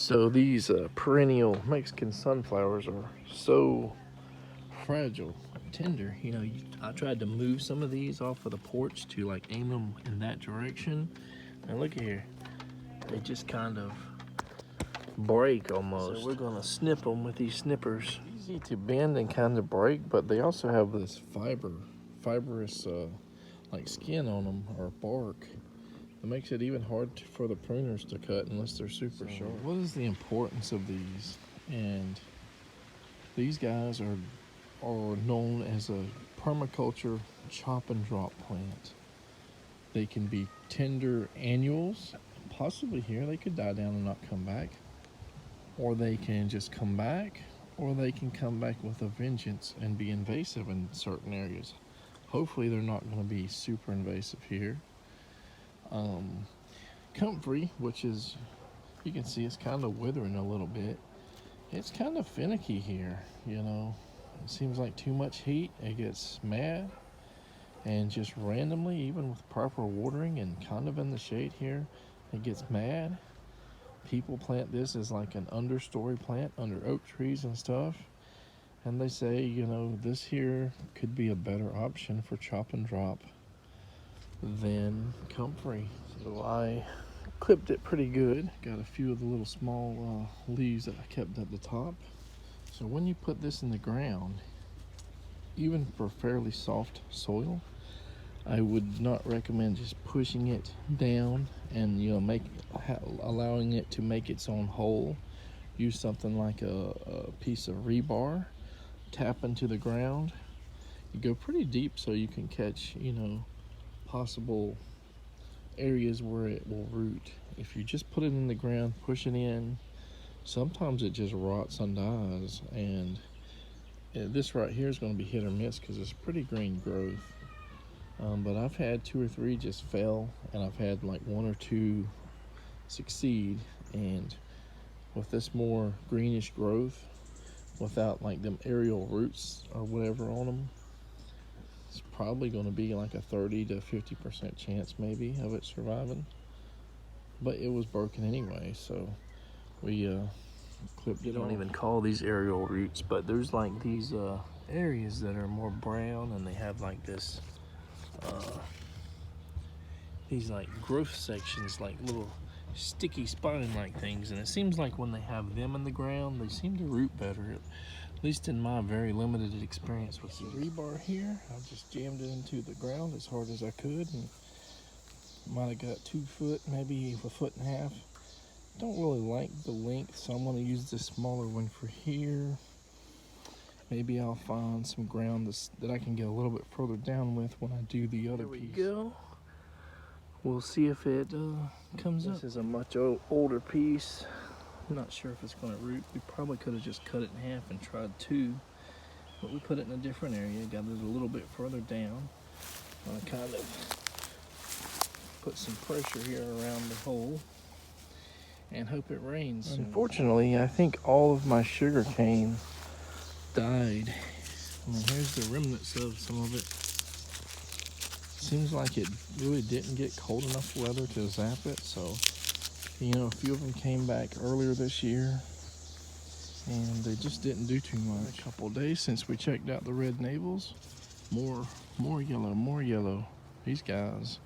So these perennial Mexican sunflowers are so fragile, tender. You know, I tried to move some of these off of the porch to like aim them in that direction. And look here, they just kind of break almost. So we're gonna snip them with these snippers. Easy to bend and kind of break, but they also have this fibrous like skin on them, or bark. It makes it even hard for the pruners to cut unless they're super sharp. What is the importance of these? And these guys are known as a permaculture chop and drop plant. They can be tender annuals, possibly here they could die down and not come back, or they can just come back, or they can come back with a vengeance and be invasive in certain areas. Hopefully they're not going to be super invasive here. Comfrey, which is, you can see it's kind of withering a little bit. It's kind of finicky here, you know. It seems like too much heat, it gets mad, and just randomly, even with proper watering and kind of in the shade here, it gets mad. People plant this as like an understory plant under oak trees and stuff, and they say, you know, this here could be a better option for chop and drop than comfrey. So I clipped it pretty good. Got a few of the little small leaves that I kept at the top. So when you put this in the ground, even for fairly soft soil, I would not recommend just pushing it down and, you know, allowing it to make its own hole. Use something like a piece of rebar, tap into the ground. You go pretty deep so you can catch, you know, possible areas where it will root. If you just put it in the ground, push it in, sometimes it just rots and dies. And this right here is going to be hit or miss because it's pretty green growth. But I've had 2 or 3 just fail, and I've had like 1 or 2 succeed. And with this more greenish growth, without like them aerial roots or whatever on them, it's probably going to be like a 30 to 50% chance maybe of it surviving. But it was broken anyway, so we clipped it. You don't even call these aerial roots, but there's like these areas that are more brown, and they have like this these like growth sections, like little sticky spine like things, and it seems like when they have them in the ground, they seem to root better, at least in my very limited experience with the rebar here. I just jammed it into the ground as hard as I could, and might have got 2 foot, maybe 1.5 foot. Don't really like the length, so I'm going to use this smaller one for here. Maybe I'll find some ground that I can get a little bit further down with when I do the other piece. There we go. We'll see if it comes up. This is a much older piece. I'm not sure if it's going to root. We probably could have just cut it in half and tried 2, but we put it in a different area, got it a little bit further down. I'm going to kind of put some pressure here around the hole and hope it rains. Unfortunately, I think all of my sugar cane died. I mean, here's the remnants of some of it. Seems like it really didn't get cold enough weather to zap it, so, you know, a few of them came back earlier this year, and they just didn't do too much. A couple of days since we checked out the red navels. More yellow. These guys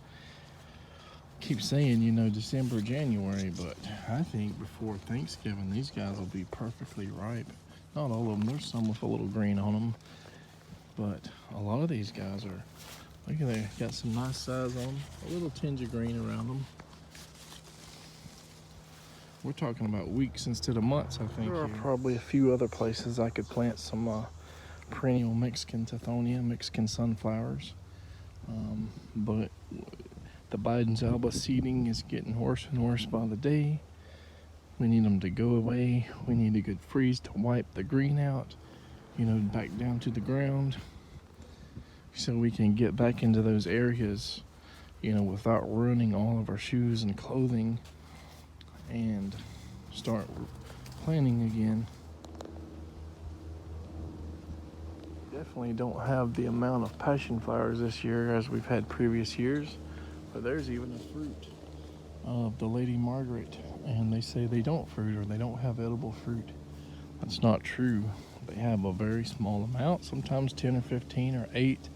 keep saying, you know, December, January, but I think before Thanksgiving, these guys will be perfectly ripe. Not all of them, there's some with a little green on them, but a lot of these guys are, look at there, got some nice size on them, a little tinge of green around them. We're talking about weeks instead of months, I think. There are probably a few other places I could plant some perennial Mexican Tithonia, Mexican sunflowers, but the Biden's Alba seeding is getting worse and worse by the day. We need them to go away. We need a good freeze to wipe the green out, you know, back down to the ground, so we can get back into those areas, you know, without ruining all of our shoes and clothing, and start planting again. Definitely don't have the amount of passion flowers this year as we've had previous years, but there's even a fruit of the Lady Margaret and they say they don't fruit or they don't have edible fruit. That's not true. They have a very small amount, sometimes 10 or 15 or 8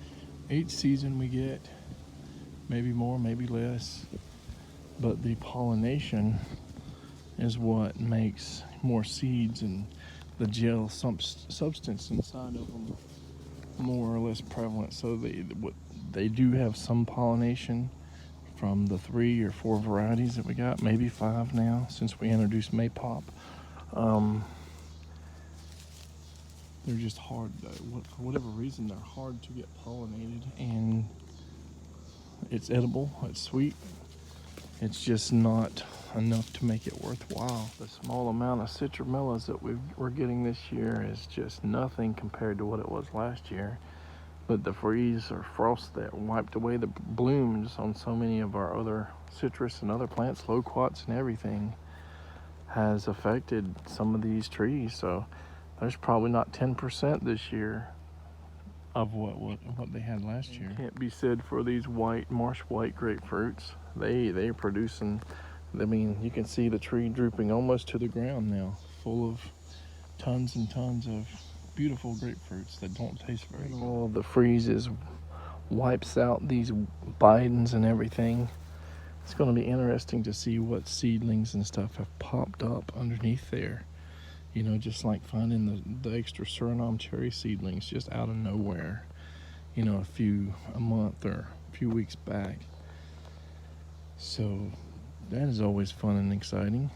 each season we get, maybe more, maybe less. But the pollination is what makes more seeds and the gel substance inside of them more or less prevalent. So they do have some pollination from the 3 or 4 varieties that we got, maybe 5 now since we introduced Maypop. They're just hard, for whatever reason, they're hard to get pollinated, and it's edible, it's sweet. It's just not enough to make it worthwhile. The small amount of citronellas that we're getting this year is just nothing compared to what it was last year. But the freeze or frost that wiped away the blooms on so many of our other citrus and other plants, loquats and everything, has affected some of these trees. So there's probably not 10% this year of what they had last year. Can't be said for these marsh white grapefruits. They're producing. I mean, you can see the tree drooping almost to the ground now, full of tons and tons of beautiful grapefruits that don't taste very good. All the freezes wipes out these Bidens and everything. It's going to be interesting to see what seedlings and stuff have popped up underneath there. You know, just like finding the extra Suriname cherry seedlings just out of nowhere, you know, a month or a few weeks back. So that is always fun and exciting.